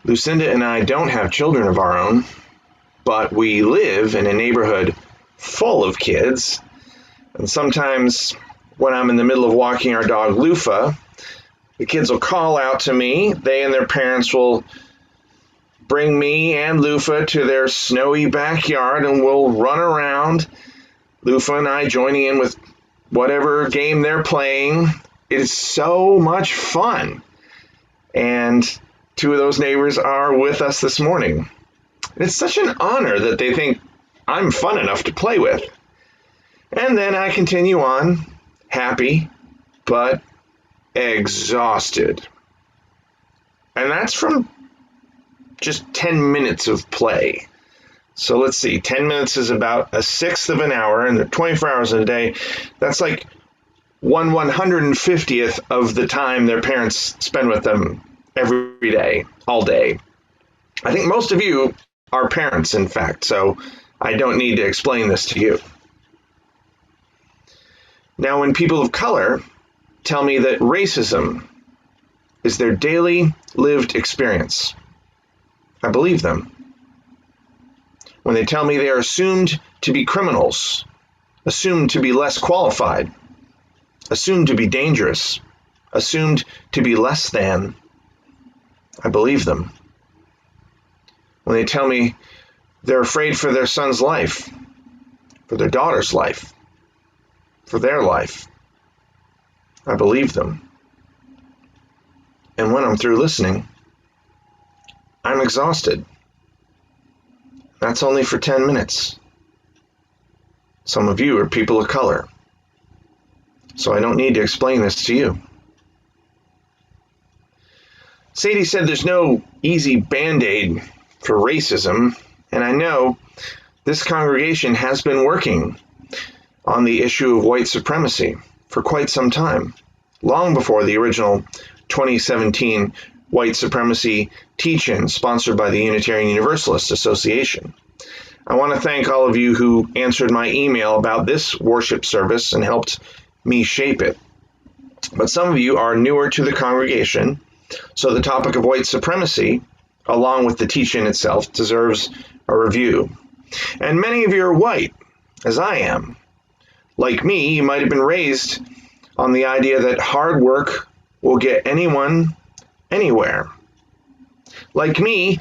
Lucinda and I don't have children of our own, but we live in a neighborhood full of kids. And sometimes when I'm in the middle of walking our dog Lufa, the kids will call out to me. They and their parents will bring me and Lufa to their snowy backyard and we'll run around, Lufa and I joining in with whatever game they're playing. It is so much fun. And two of those neighbors are with us this morning. It's such an honor that they think I'm fun enough to play with. And then I continue on, happy, but exhausted. And that's from just 10 minutes of play. So let's see, 10 minutes is about a sixth of an hour, and 24 hours in a day, that's like 1/150th of the time their parents spend with them every day, all day. I think most of you are parents, in fact, so I don't need to explain this to you. Now, when people of color tell me that racism is their daily lived experience, I believe them. When they tell me they are assumed to be criminals, assumed to be less qualified, assumed to be dangerous, assumed to be less than, I believe them. When they tell me they're afraid for their son's life, for their daughter's life, for their life, I believe them. And when I'm through listening, I'm exhausted. That's only for 10 minutes. Some of you are people of color, so I don't need to explain this to you. Sadie said there's no easy band-aid for racism, and I know this congregation has been working on the issue of white supremacy for quite some time, long before the original 2017 white supremacy teach-in sponsored by the Unitarian Universalist Association. I want to thank all of you who answered my email about this worship service and helped me shape it. But some of you are newer to the congregation, so the topic of white supremacy, along with the teach-in itself, deserves a review. And many of you are white, as I am. Like me, you might have been raised on the idea that hard work will get anyone anywhere. Like me,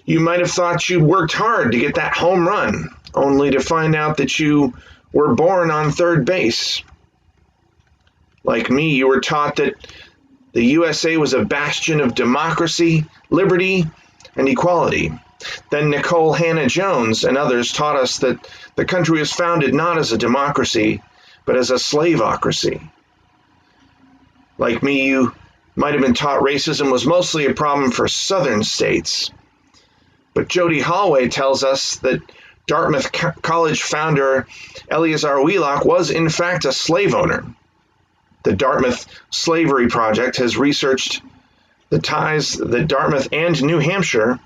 you might have thought you'd worked hard to get that home run, only to find out that you were born on third base. Like me, you were taught that the USA was a bastion of democracy, liberty, and equality. Then Nicole Hannah-Jones and others taught us that the country was founded not as a democracy, but as a slaveocracy. Like me, you might have been taught racism was mostly a problem for southern states. But Jody Holloway tells us that Dartmouth College founder Eleazar Wheelock was in fact a slave owner. The Dartmouth Slavery Project has researched the ties that Dartmouth and New Hampshire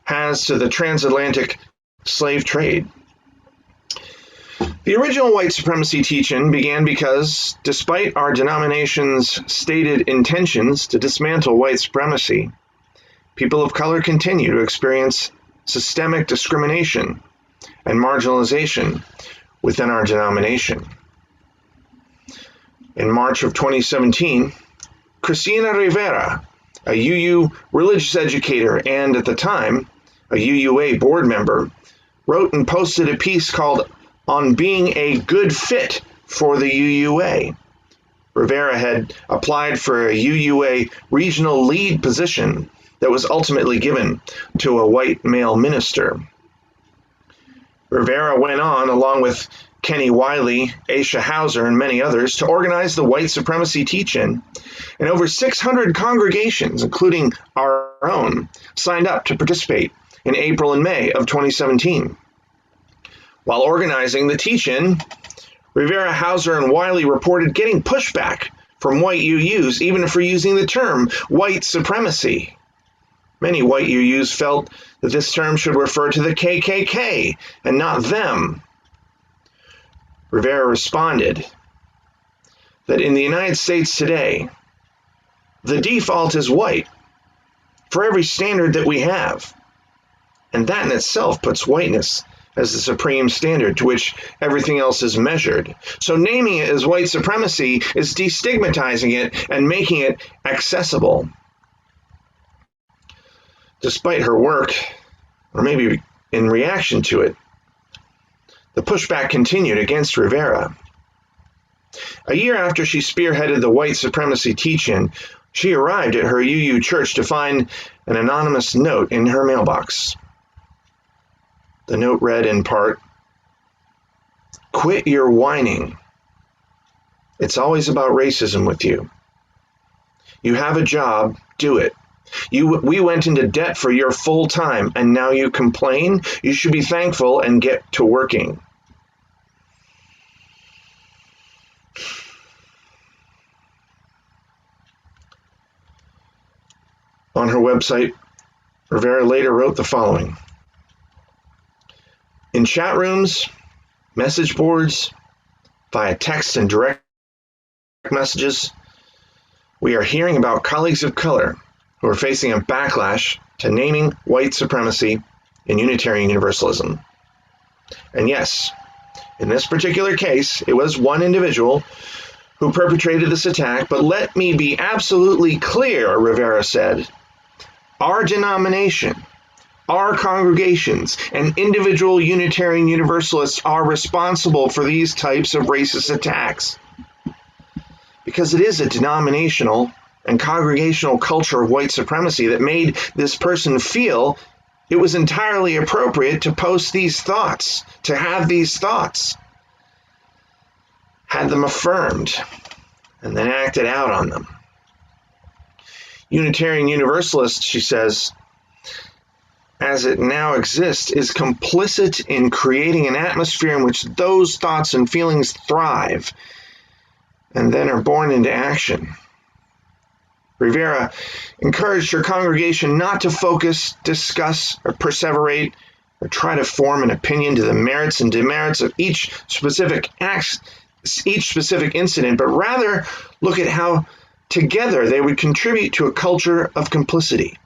has to the transatlantic slave trade. The original white supremacy teach-in began because, despite our denomination's stated intentions to dismantle white supremacy, people of color continue to experience systemic discrimination and marginalization within our denomination. In March of 2017, Cristina Rivera, a UU religious educator and, at the time, a UUA board member, wrote and posted a piece called On Being a Good Fit for the UUA. Rivera had applied for a UUA regional lead position that was ultimately given to a white male minister. Rivera went on, along with Kenny Wiley, Aisha Hauser, and many others, to organize the white supremacy teach-in, and over 600 congregations, including our own, signed up to participate in April and May of 2017. While organizing the teach-in, Rivera, Hauser, and Wiley reported getting pushback from white UUs even for using the term white supremacy. Many white UUs felt that this term should refer to the KKK and not them. Rivera responded that in the United States today, the default is white for every standard that we have. And that in itself puts whiteness as the supreme standard to which everything else is measured. So naming it as white supremacy is destigmatizing it and making it accessible. Despite her work, or maybe in reaction to it, the pushback continued against Rivera. A year after she spearheaded the white supremacy teach-in, she arrived at her UU church to find an anonymous note in her mailbox. The note read in part, "Quit your whining. It's always about racism with you. You have a job, do it. We went into debt for your full time, and now you complain? You should be thankful and get to working." On her website, Rivera later wrote the following: "In chat rooms, message boards, via text and direct messages, we are hearing about colleagues of color who are facing a backlash to naming white supremacy in Unitarian Universalism. And yes, in this particular case, it was one individual who perpetrated this attack, but let me be absolutely clear," Rivera said, "our denomination, our congregations, and individual Unitarian Universalists are responsible for these types of racist attacks. Because it is a denominational and congregational culture of white supremacy that made this person feel it was entirely appropriate to post these thoughts, to have these thoughts, had them affirmed, and then acted out on them. Unitarian Universalists," she says, "as it now exists, is complicit in creating an atmosphere in which those thoughts and feelings thrive and then are born into action." Rivera encouraged her congregation not to focus, discuss, or perseverate, or try to form an opinion to the merits and demerits of each specific incident, but rather look at how together they would contribute to a culture of complicity.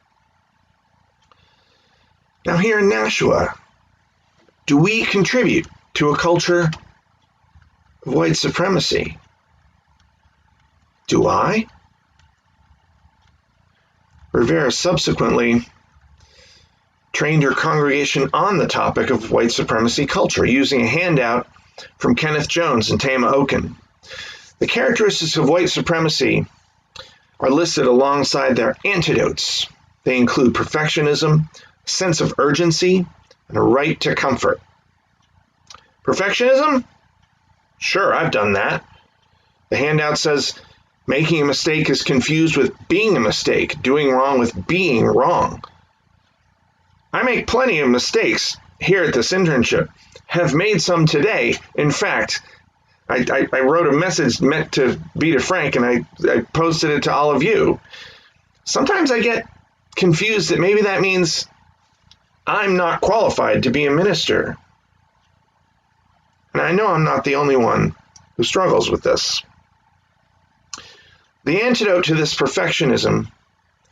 Now here in Nashua, do we contribute to a culture of white supremacy? Do I? Rivera subsequently trained her congregation on the topic of white supremacy culture using a handout from Kenneth Jones and Tama Oken. The characteristics of white supremacy are listed alongside their antidotes. They include perfectionism, a sense of urgency, and a right to comfort. Perfectionism? Sure, I've done that. The handout says making a mistake is confused with being a mistake, doing wrong with being wrong. I make plenty of mistakes here at this internship, have made some today. In fact, I wrote a message meant to be to Frank, and I posted it to all of you. Sometimes I get confused that maybe that means I'm not qualified to be a minister. And I know I'm not the only one who struggles with this. The antidote to this perfectionism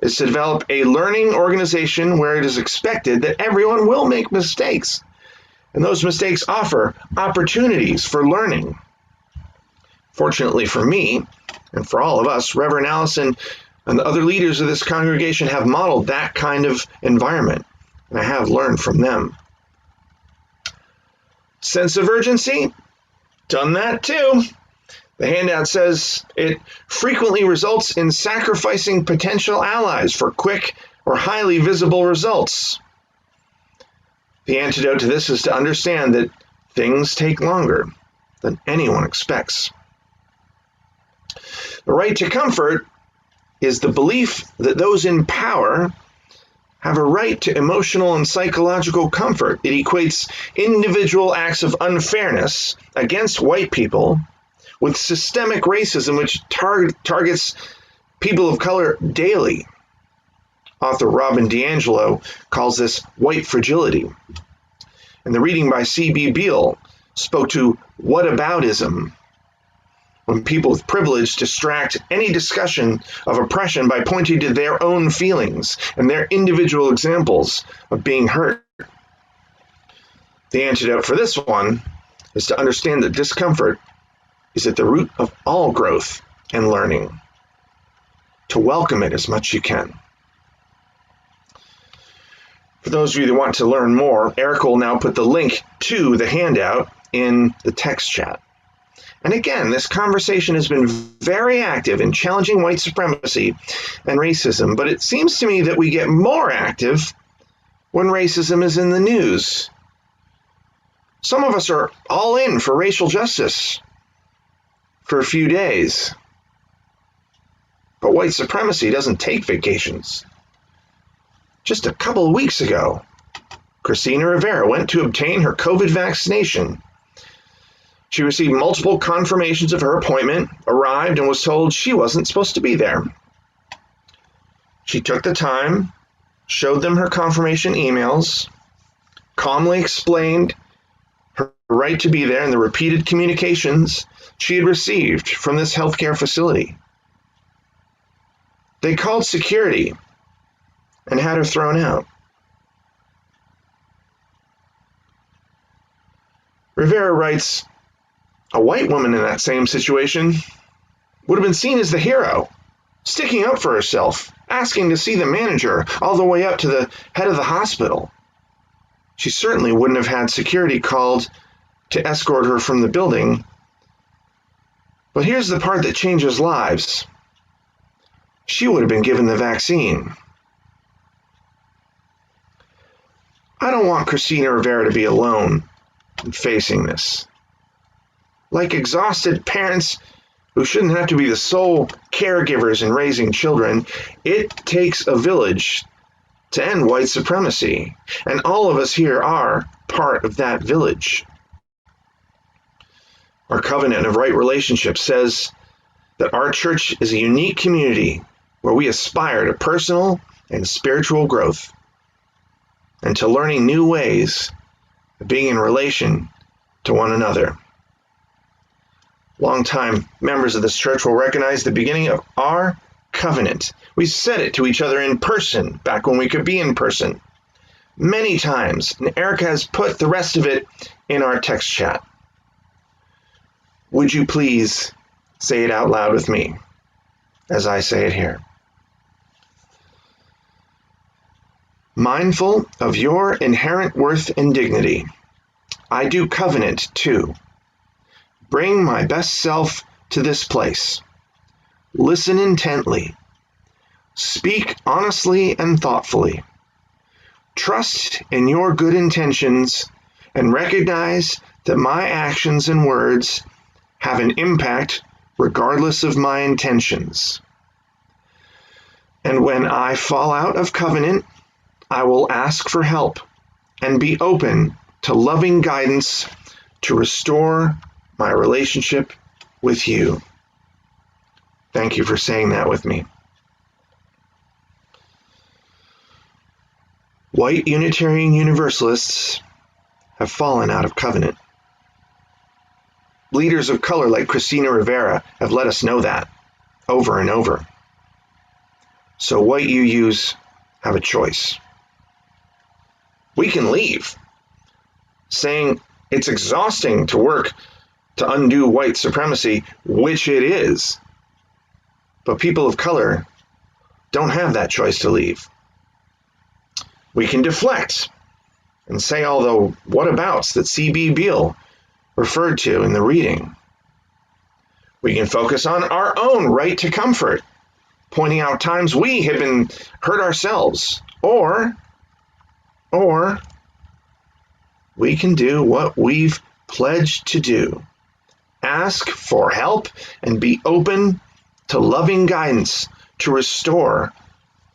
is to develop a learning organization where it is expected that everyone will make mistakes, and those mistakes offer opportunities for learning. Fortunately for me, and for all of us, Reverend Allison and the other leaders of this congregation have modeled that kind of environment, and I have learned from them. Sense of urgency? Done that too. The handout says it frequently results in sacrificing potential allies for quick or highly visible results. The antidote to this is to understand that things take longer than anyone expects. The right to comfort is the belief that those in power have a right to emotional and psychological comfort. It equates individual acts of unfairness against white people with systemic racism, which targets people of color daily. Author Robin DiAngelo calls this white fragility. And the reading by C.B. Beale spoke to whataboutism. when people with privilege distract any discussion of oppression by pointing to their own feelings and their individual examples of being hurt. The antidote for this one is to understand that discomfort is at the root of all growth and learning. To welcome it as much as you can. For those of you that want to learn more, Eric will now put the link to the handout in the text chat. And again, this conversation has been very active in challenging white supremacy and racism, but it seems to me that we get more active when racism is in the news. Some of us are all in for racial justice for a few days. But white supremacy doesn't take vacations. Just a couple of weeks ago, Christina Rivera went to obtain her COVID vaccination. She received multiple confirmations of her appointment, arrived, and was told she wasn't supposed to be there. She took the time, showed them her confirmation emails, calmly explained her right to be there and the repeated communications she had received from this healthcare facility. They called security and had her thrown out. Rivera writes, a white woman in that same situation would have been seen as the hero, sticking up for herself, asking to see the manager all the way up to the head of the hospital. She certainly wouldn't have had security called to escort her from the building. But here's the part that changes lives. She would have been given the vaccine. I don't want Christina Rivera to be alone in facing this. Like exhausted parents who shouldn't have to be the sole caregivers in raising children, it takes a village to end white supremacy, and all of us here are part of that village. Our covenant of right relationship says that our church is a unique community where we aspire to personal and spiritual growth and to learning new ways of being in relation to one another. Longtime members of this church will recognize the beginning of our covenant. We said it to each other in person, back when we could be in person, many times, and Erica has put the rest of it in our text chat. Would you please say it out loud with me as I say it here? Mindful of your inherent worth and dignity, I do covenant to bring my best self to this place, listen intently, speak honestly and thoughtfully, trust in your good intentions, and recognize that my actions and words have an impact regardless of my intentions. And when I fall out of covenant, I will ask for help and be open to loving guidance to restore my relationship with you. Thank you for saying that with me. White Unitarian Universalists have fallen out of covenant. Leaders of color like Christina Rivera have let us know that over and over. So white UUs have a choice. We can leave, saying it's exhausting to work to undo white supremacy, which it is. But people of color don't have that choice to leave. We can deflect and say all the whatabouts that C.B. Beale referred to in the reading. We can focus on our own right to comfort, pointing out times we have been hurt ourselves, or we can do what we've pledged to do. Ask for help and be open to loving guidance to restore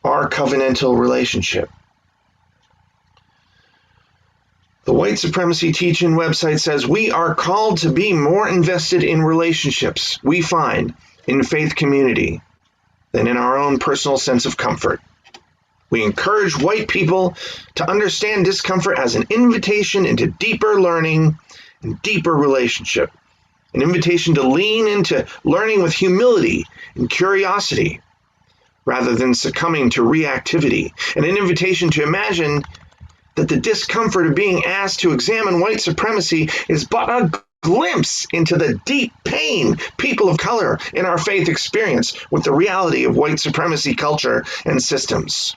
our covenantal relationship. The White Supremacy Teach-In website says we are called to be more invested in relationships we find in faith community than in our own personal sense of comfort. We encourage white people to understand discomfort as an invitation into deeper learning and deeper relationship an invitation to lean into learning with humility and curiosity rather than succumbing to reactivity, and an invitation to imagine that the discomfort of being asked to examine white supremacy is but a glimpse into the deep pain people of color in our faith experience with the reality of white supremacy culture and systems.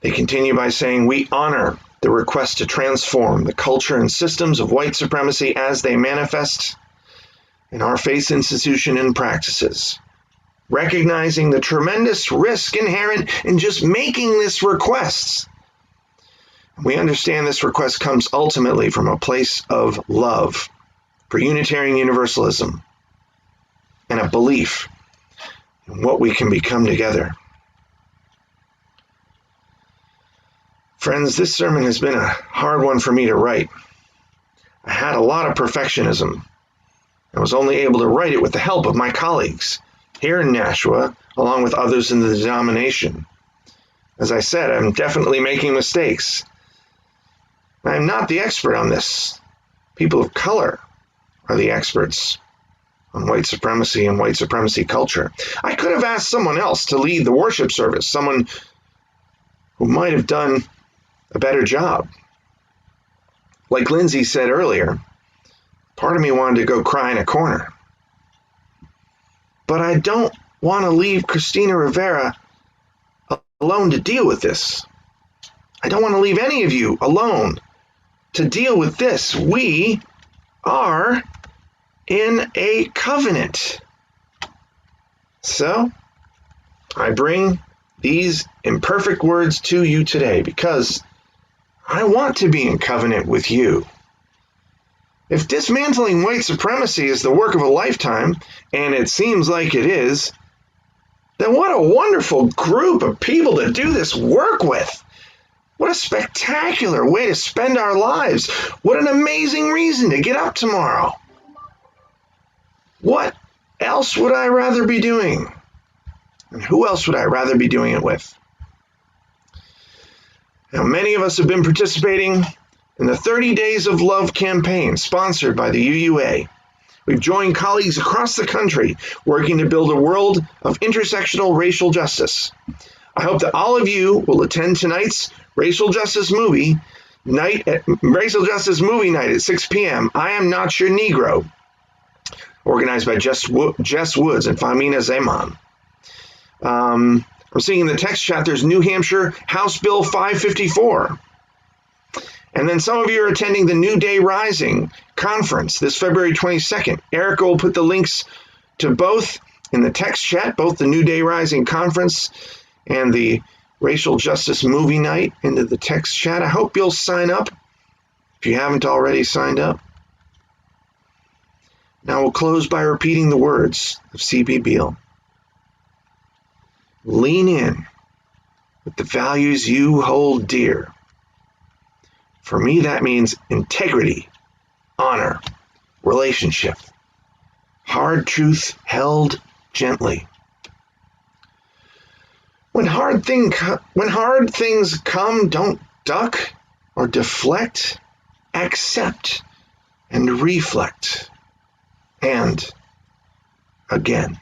They continue by saying, we honor the request to transform the culture and systems of white supremacy as they manifest in our faith institution and practices, recognizing the tremendous risk inherent in just making this request. We understand this request comes ultimately from a place of love for Unitarian Universalism and a belief in what we can become together. Friends, this sermon has been a hard one for me to write. I had a lot of perfectionism. I was only able to write it with the help of my colleagues here in Nashua, along with others in the denomination. As I said, I'm definitely making mistakes. I'm not the expert on this. People of color are the experts on white supremacy and white supremacy culture. I could have asked someone else to lead the worship service, someone who might have done a better job. Like Lindsay said earlier, part of me wanted to go cry in a corner. But I don't want to leave Christina Rivera alone to deal with this. I don't want to leave any of you alone to deal with this. We are in a covenant. So I bring these imperfect words to you today because I want to be in covenant with you. If dismantling white supremacy is the work of a lifetime, and it seems like it is, then what a wonderful group of people to do this work with. What a spectacular way to spend our lives. What an amazing reason to get up tomorrow. What else would I rather be doing? And who else would I rather be doing it with? Now, many of us have been participating in the 30 Days of Love campaign sponsored by the UUA. We've joined colleagues across the country working to build a world of intersectional racial justice. I hope that all of you will attend tonight's Racial Justice Movie Night at 6 p.m. I Am Not Your Negro, organized by Jess Woods and Famina Zeman. We're seeing in the text chat there's New Hampshire House Bill 554. And then some of you are attending the New Day Rising conference this February 22nd. Erica will put the links to both in the text chat, both the New Day Rising conference and the Racial Justice Movie Night into the text chat. I hope you'll sign up if you haven't already signed up. Now we'll close by repeating the words of C.B. Beale. Lean in with the values you hold dear. For me, that means integrity, honor, relationship, hard truth held gently. When hard things come, don't duck or deflect. Accept and reflect. And again.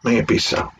May it be so.